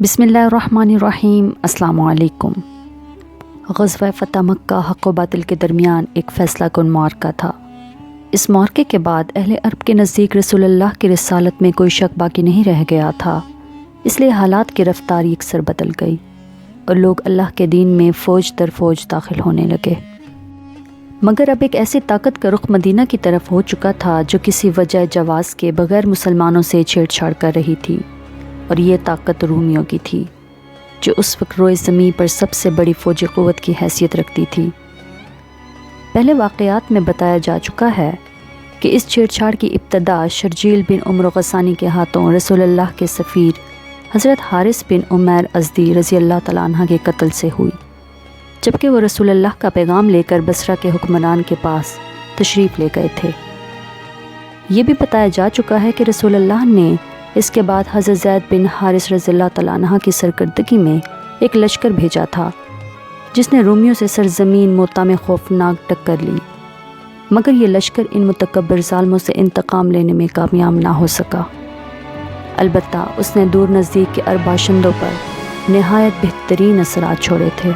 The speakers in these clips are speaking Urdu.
بسم اللہ الرحمن الرحیم۔ السلام علیکم۔ غزوہ فتح مکہ حق و باطل کے درمیان ایک فیصلہ کن معرکہ تھا۔ اس معرکے کے بعد اہل عرب کے نزدیک رسول اللہ کی رسالت میں کوئی شک باقی نہیں رہ گیا تھا، اس لیے حالات کی رفتار یکسر بدل گئی اور لوگ اللہ کے دین میں فوج در فوج داخل ہونے لگے۔ مگر اب ایک ایسی طاقت کا رخ مدینہ کی طرف ہو چکا تھا جو کسی وجہ جواز کے بغیر مسلمانوں سے چھیڑ چھاڑ کر رہی تھی، اور یہ طاقت رومیوں کی تھی جو اس وقت روئے زمین پر سب سے بڑی فوجی قوت کی حیثیت رکھتی تھی۔ پہلے واقعات میں بتایا جا چکا ہے کہ اس چھیڑ چھاڑ کی ابتدا شرجیل بن عمرو غسانی کے ہاتھوں رسول اللہ کے سفیر حضرت حارث بن عمیر ازدی رضی اللہ تعالیٰ عنہ کے قتل سے ہوئی، جبکہ وہ رسول اللہ کا پیغام لے کر بصرہ کے حکمران کے پاس تشریف لے گئے تھے۔ یہ بھی بتایا جا چکا ہے کہ رسول اللہ نے اس کے بعد حضرت زید بن حارث رضی اللہ تعالیٰ عنہ کی سرکردگی میں ایک لشکر بھیجا تھا جس نے رومیوں سے سرزمین موتا میں خوفناک ٹکر لی، مگر یہ لشکر ان متکبر ظالموں سے انتقام لینے میں کامیاب نہ ہو سکا۔ البتہ اس نے دور نزدیک کے عرب باشندوں پر نہایت بہترین اثرات چھوڑے تھے۔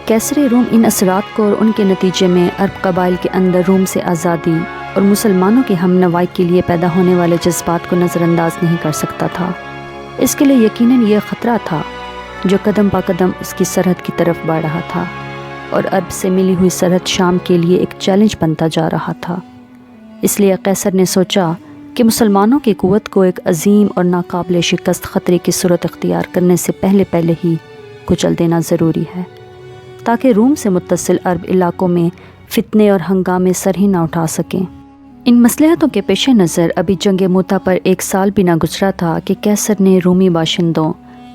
کیسر روم ان اثرات کو اور ان کے نتیجے میں عرب قبائل کے اندر روم سے آزادی اور مسلمانوں کی ہم نوائی کے لیے پیدا ہونے والے جذبات کو نظر انداز نہیں کر سکتا تھا۔ اس کے لیے یقیناً یہ خطرہ تھا جو قدم با قدم اس کی سرحد کی طرف بڑھ رہا تھا، اور عرب سے ملی ہوئی سرحد شام کے لیے ایک چیلنج بنتا جا رہا تھا۔ اس لیے قیصر نے سوچا کہ مسلمانوں کی قوت کو ایک عظیم اور ناقابل شکست خطرے کی صورت اختیار کرنے سے پہلے ہی کچل دینا ضروری ہے، تاکہ روم سے متصل عرب علاقوں میں فتنے اور ہنگامے سر ہی نہ اٹھا سکیں۔ ان مصلحتوں کے پیش نظر ابھی جنگ موتا پر 1 سال بھی نہ گزرا تھا کہ قیصر نے رومی باشندوں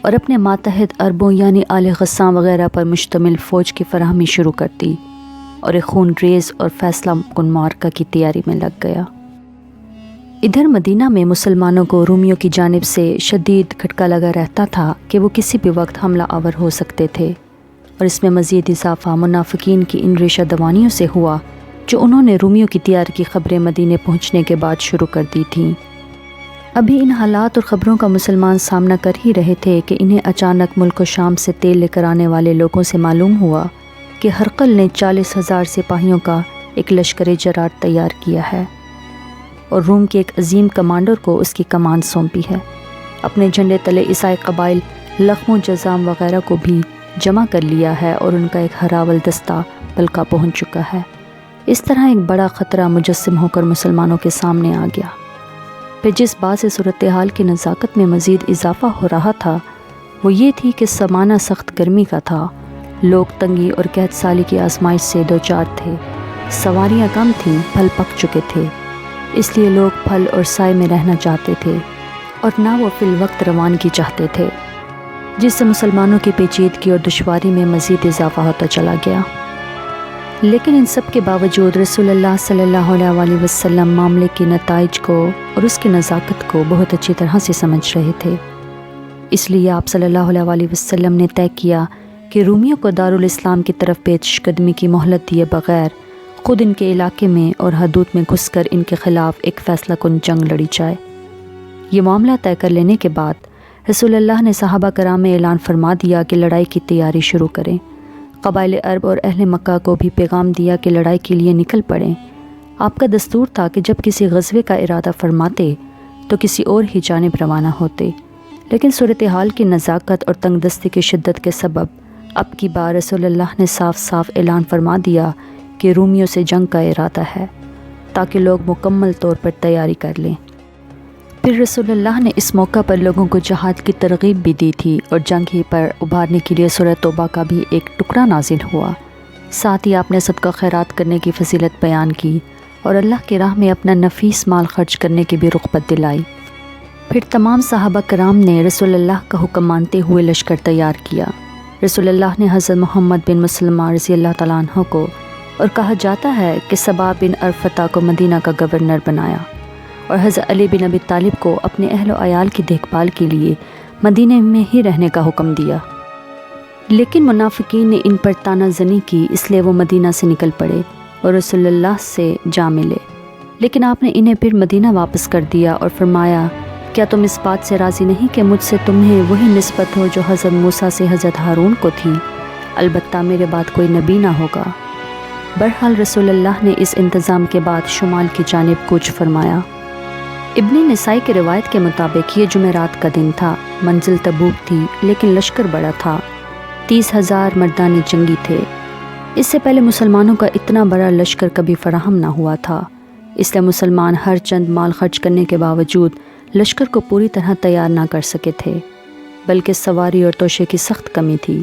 اور اپنے ماتحت عربوں یعنی آل غسان وغیرہ پر مشتمل فوج کی فراہمی شروع کر دی اور ایک خون ریز اور فیصلہ کن معرکہ کی تیاری میں لگ گیا۔ ادھر مدینہ میں مسلمانوں کو رومیوں کی جانب سے شدید کھٹکا لگا رہتا تھا کہ وہ کسی بھی وقت حملہ آور ہو سکتے تھے، اور اس میں مزید اضافہ منافقین کی ان ریشہ دوانیوں سے ہوا جو انہوں نے رومیوں کی تیاری کی خبریں مدینے پہنچنے کے بعد شروع کر دی تھیں۔ ابھی ان حالات اور خبروں کا مسلمان سامنا کر ہی رہے تھے کہ انہیں اچانک ملک و شام سے تیل لے کر آنے والے لوگوں سے معلوم ہوا کہ ہرقل نے 40,000 سپاہیوں کا ایک لشکر جرار تیار کیا ہے اور روم کے ایک عظیم کمانڈر کو اس کی کمان سونپی ہے۔ اپنے جھنڈے تلے عیسائی قبائل لخم و جزام وغیرہ کو بھی جمع کر لیا ہے اور ان کا ایک ہراول دستہ بلقا پہنچ چکا ہے۔ اس طرح ایک بڑا خطرہ مجسم ہو کر مسلمانوں کے سامنے آ گیا۔ پھر جس بات سے صورتحال کی نزاکت میں مزید اضافہ ہو رہا تھا وہ یہ تھی کہ زمانہ سخت گرمی کا تھا، لوگ تنگی اور قحط سالی کی آزمائش سے دوچار تھے، سواریاں کم تھیں، پھل پک چکے تھے، اس لیے لوگ پھل اور سائے میں رہنا چاہتے تھے اور نہ وہ فی الوقت روانگی چاہتے تھے، جس سے مسلمانوں کی پیچیدگی اور دشواری میں مزید اضافہ ہوتا چلا گیا۔ لیکن ان سب کے باوجود رسول اللہ صلی اللہ علیہ وسلم معاملے کے نتائج کو اور اس کی نزاکت کو بہت اچھی طرح سے سمجھ رہے تھے۔ اس لیے آپ صلی اللہ علیہ وسلم نے طے کیا کہ رومیوں کو دارالاسلام کی طرف پیش قدمی کی مہلت دیے بغیر خود ان کے علاقے میں اور حدود میں گھس کر ان کے خلاف ایک فیصلہ کن جنگ لڑی جائے۔ یہ معاملہ طے کر لینے کے بعد رسول اللہ نے صحابہ کرام میں اعلان فرما دیا کہ لڑائی کی تیاری شروع کریں۔ قبائل عرب اور اہل مکہ کو بھی پیغام دیا کہ لڑائی کے لیے نکل پڑیں۔ آپ کا دستور تھا کہ جب کسی غزوے کا ارادہ فرماتے تو کسی اور ہی جانب روانہ ہوتے، لیکن صورتحال کی نزاکت اور تنگ دستی کی شدت کے سبب اب کی بار رسول اللہ نے صاف صاف اعلان فرما دیا کہ رومیوں سے جنگ کا ارادہ ہے، تاکہ لوگ مکمل طور پر تیاری کر لیں۔ پھر رسول اللہ نے اس موقع پر لوگوں کو جہاد کی ترغیب بھی دی تھی اور جنگ ہی پر ابھارنے کے لیے سورہ توبہ کا بھی ایک ٹکڑا نازل ہوا۔ ساتھ ہی آپ نے صدقہ خیرات کرنے کی فضیلت بیان کی اور اللہ کی راہ میں اپنا نفیس مال خرچ کرنے کی بھی رغبت دلائی۔ پھر تمام صحابہ کرام نے رسول اللہ کا حکم مانتے ہوئے لشکر تیار کیا۔ رسول اللہ نے حضرت محمد بن مسلمہ رضی اللہ تعالیٰ عنہ کو، اور کہا جاتا ہے کہ سبا بن ارفتہ کو مدینہ کا گورنر بنایا، اور حضرت علی بن ابی طالب کو اپنے اہل و عیال کی دیکھ بھال کے لیے مدینہ میں ہی رہنے کا حکم دیا۔ لیکن منافقین نے ان پر طعنہ زنی کی، اس لیے وہ مدینہ سے نکل پڑے اور رسول اللہ سے جا ملے، لیکن آپ نے انہیں پھر مدینہ واپس کر دیا اور فرمایا کیا تم اس بات سے راضی نہیں کہ مجھ سے تمہیں وہی نسبت ہو جو حضرت موسیٰ سے حضرت ہارون کو تھی؟ البتہ میرے بعد کوئی نبی نہ ہوگا۔ بہرحال رسول اللہ نے اس انتظام کے بعد شمال کی جانب کوچ فرمایا۔ ابن نسائی کی روایت کے مطابق یہ جمعرات کا دن تھا۔ منزل تبوک تھی لیکن لشکر بڑا تھا، 30,000 مردان جنگی تھے۔ اس سے پہلے مسلمانوں کا اتنا بڑا لشکر کبھی فراہم نہ ہوا تھا، اس لیے مسلمان ہر چند مال خرچ کرنے کے باوجود لشکر کو پوری طرح تیار نہ کر سکے تھے، بلکہ سواری اور توشے کی سخت کمی تھی۔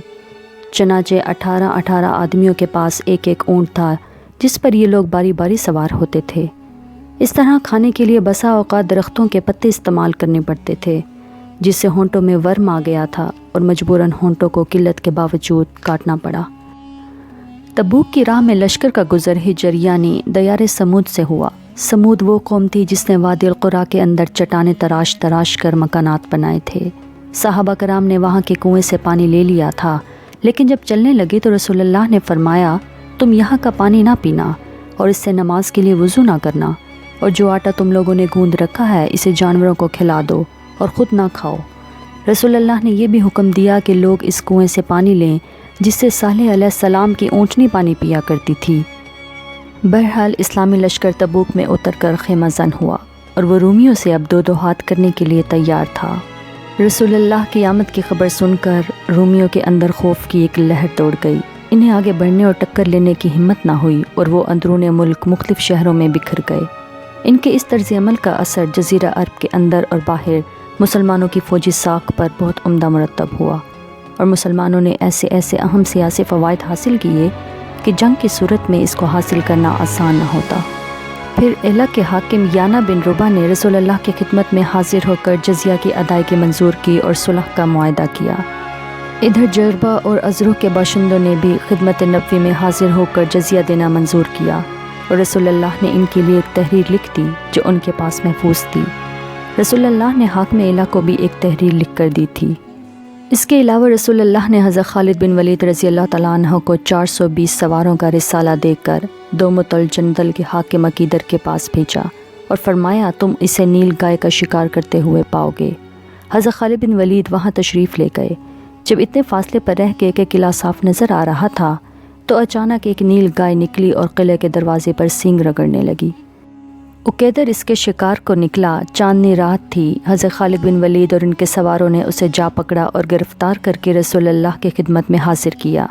چنانچہ 18 آدمیوں کے پاس ایک ایک اونٹ تھا جس پر یہ لوگ باری باری سوار ہوتے تھے۔ اس طرح کھانے کے لیے بسا اوقات درختوں کے پتے استعمال کرنے پڑتے تھے، جس سے ہونٹوں میں ورم آ گیا تھا اور مجبوراً ہونٹوں کو قلت کے باوجود کاٹنا پڑا۔ تبوک کی راہ میں لشکر کا گزر ہجر یعنی دیار سمود سے ہوا۔ سمود وہ قوم تھی جس نے وادی القریٰ کے اندر چٹانیں تراش تراش کر مکانات بنائے تھے۔ صحابہ کرام نے وہاں کے کنویں سے پانی لے لیا تھا، لیکن جب چلنے لگے تو رسول اللہ نے فرمایا، تم یہاں کا پانی نہ پینا اور اس سے نماز کے لیے وضو نہ کرنا، اور جو آٹا تم لوگوں نے گوندھ رکھا ہے اسے جانوروں کو کھلا دو اور خود نہ کھاؤ۔ رسول اللہ نے یہ بھی حکم دیا کہ لوگ اس کنویں سے پانی لیں جس سے صالح علیہ السلام کی اونٹنی پانی پیا کرتی تھی۔ بہرحال اسلامی لشکر تبوک میں اتر کر خیمہ زن ہوا اور وہ رومیوں سے اب دو ہاتھ کرنے کے لیے تیار تھا۔ رسول اللہ کی آمد کی خبر سن کر رومیوں کے اندر خوف کی ایک لہر دوڑ گئی۔ انہیں آگے بڑھنے اور ٹکر لینے کی ہمت نہ ہوئی اور وہ اندرون ملک مختلف شہروں میں بکھر گئے۔ ان کے اس طرز عمل کا اثر جزیرہ عرب کے اندر اور باہر مسلمانوں کی فوجی ساکھ پر بہت عمدہ مرتب ہوا، اور مسلمانوں نے ایسے اہم سیاسی فوائد حاصل کیے کہ جنگ کی صورت میں اس کو حاصل کرنا آسان نہ ہوتا۔ پھر ایلا کے حاکم یانا بن ربا نے رسول اللہ کی خدمت میں حاضر ہو کر جزیہ کی ادائیگی منظور کی اور صلح کا معاہدہ کیا۔ ادھر جربہ اور ازرو کے باشندوں نے بھی خدمت نبوی میں حاضر ہو کر جزیہ دینا منظور کیا، اور رسول اللہ نے ان کے لیے ایک تحریر لکھ دی جو ان کے پاس محفوظ تھی۔ رسول اللہ نے حاکم ایلا کو بھی ایک تحریر لکھ کر دی تھی۔ اس کے علاوہ رسول اللہ نے حضرت خالد بن ولید رضی اللہ تعالیٰ عنہ کو 420 سواروں کا رسالہ دے کر دومت الجندل کے حاکم عقیدر کے پاس بھیجا اور فرمایا، تم اسے نیل گائے کا شکار کرتے ہوئے پاؤ گے۔ حضرت خالد بن ولید وہاں تشریف لے گئے۔ جب اتنے فاصلے پر رہ کے کہ قلعہ صاف نظر آ رہا تھا تو اچانک ایک نیل گائے نکلی اور قلعے کے دروازے پر سینگ رگڑنے لگی۔ عقیدر اس کے شکار کو نکلا۔ چاندنی رات تھی۔ حضرت خالد بن ولید اور ان کے سواروں نے اسے جا پکڑا اور گرفتار کر کے رسول اللہ کی خدمت میں حاضر کیا۔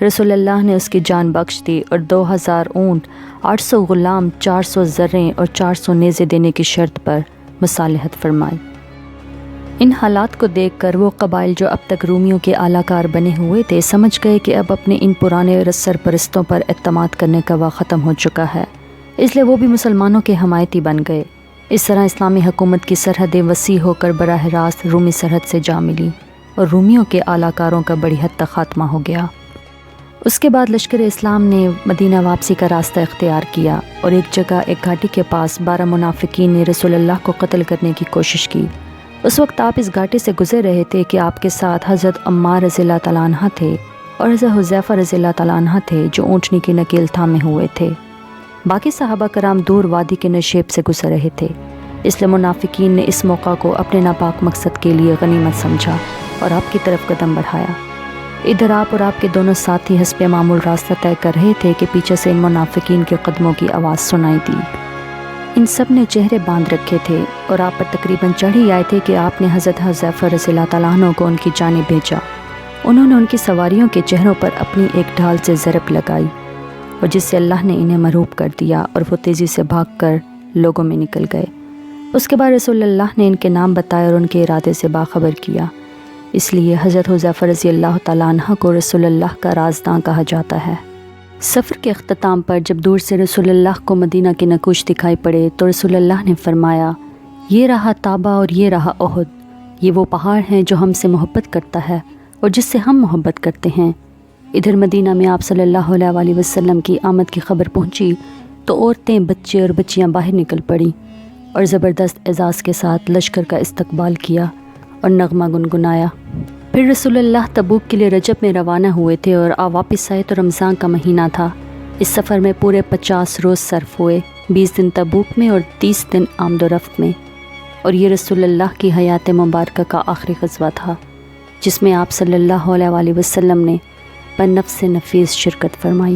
رسول اللہ نے اس کی جان بخش دی اور 2000 اونٹ، 800 غلام، 400 زریں اور 400 نیزے دینے کی شرط پر مصالحت فرمائی۔ ان حالات کو دیکھ کر وہ قبائل جو اب تک رومیوں کے اعلیٰ کار بنے ہوئے تھے سمجھ گئے کہ اب اپنے ان پرانے سرپرستوں پر اعتماد کرنے کا وقت ختم ہو چکا ہے، اس لیے وہ بھی مسلمانوں کے حمایتی بن گئے۔ اس طرح اسلامی حکومت کی سرحدیں وسیع ہو کر براہ راست رومی سرحد سے جا ملی اور رومیوں کے اعلیٰ کاروں کا بڑی حد تک خاتمہ ہو گیا۔ اس کے بعد لشکر اسلام نے مدینہ واپسی کا راستہ اختیار کیا اور ایک جگہ ایک گھاٹی کے پاس 12 منافقین نے رسول اللہ کو قتل کرنے کی کوشش کی۔ اس وقت آپ اس گھاٹی سے گزر رہے تھے کہ آپ کے ساتھ حضرت عمار رضی اللہ تعالیٰ عنہ تھے اور حضرت حذیفہ رضی اللہ تعالیٰ عنہ تھے جو اونٹنی کی نکیل تھامے ہوئے تھے۔ باقی صحابہ کرام دور وادی کے نشیب سے گزر رہے تھے، اس لیے منافقین نے اس موقع کو اپنے ناپاک مقصد کے لیے غنیمت سمجھا اور آپ کی طرف قدم بڑھایا۔ ادھر آپ اور آپ کے دونوں ساتھی حسب معمول راستہ طے کر رہے تھے کہ پیچھے سے ان منافقین کے قدموں کی آواز سنائی دی۔ ان سب نے چہرے باندھ رکھے تھے اور آپ پر تقریباً چڑھ ہی آئے تھے کہ آپ نے حضرت حذیفہ رضی اللہ تعالیٰ عنہ کو ان کی جانب بھیجا۔ انہوں نے ان کی سواریوں کے چہروں پر اپنی ایک ڈھال سے ضرب لگائی اور جس سے اللہ نے انہیں مرعوب کر دیا اور وہ تیزی سے بھاگ کر لوگوں میں نکل گئے۔ اس کے بعد رسول اللہ نے ان کے نام بتائے اور ان کے ارادے سے باخبر کیا۔ اس لیے حضرت حذیفہ رضی اللہ تعالیٰ عنہ کو رسول اللہ کا رازداں کہا جاتا ہے۔ سفر کے اختتام پر جب دور سے رسول اللہ کو مدینہ کے نقوش دکھائی پڑے تو رسول اللہ نے فرمایا، یہ رہا طابہ اور یہ رہا احد، یہ وہ پہاڑ ہیں جو ہم سے محبت کرتا ہے اور جس سے ہم محبت کرتے ہیں۔ ادھر مدینہ میں آپ صلی اللہ علیہ وسلم کی آمد کی خبر پہنچی تو عورتیں، بچے اور بچیاں باہر نکل پڑیں اور زبردست اعزاز کے ساتھ لشکر کا استقبال کیا اور نغمہ گنگنایا۔ پھر رسول اللہ تبوک کے لیے رجب میں روانہ ہوئے تھے اور واپس آئے تو رمضان کا مہینہ تھا۔ اس سفر میں پورے 50 روز صرف ہوئے، 20 دن تبوک میں اور 30 دن آمد و رفت میں، اور یہ رسول اللہ کی حیات مبارکہ کا آخری غزوہ تھا جس میں آپ صلی اللہ علیہ وسلم نے بنفس نفیس شرکت فرمائی۔